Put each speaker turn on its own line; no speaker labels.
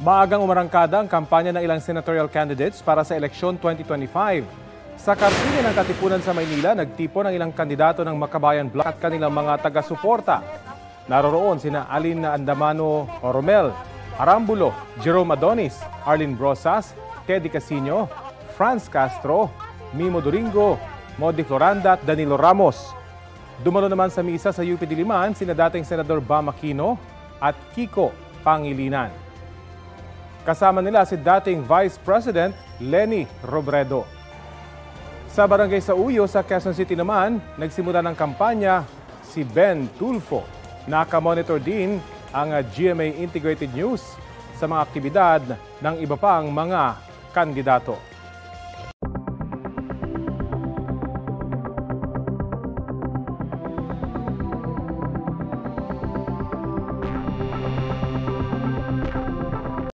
Maagang umarangkada ang kampanya ng ilang senatorial candidates para sa eleksyon 2025. Sa kartilya ng Katipunan sa Maynila, nagtipon ang ilang kandidato ng Makabayan Bloc at kanilang mga taga-suporta. Naroroon sina Alin Andamano Romel, Arambulo, Jerome Adonis, Arlene Brosas, Teddy Casino, Franz Castro, Mimo Doringo, Modi Floranda at Danilo Ramos. Dumalo naman sa misa sa UP Diliman sina dating Senador Bam Aquino at Kiko Pangilinan. Kasama nila si dating Vice President Leni Robredo. Sa barangay sa Uyo sa Quezon City naman, nagsimula ng kampanya si Ben Tulfo. Naka-monitor din ang GMA Integrated News sa mga aktibidad ng iba pang mga kandidato.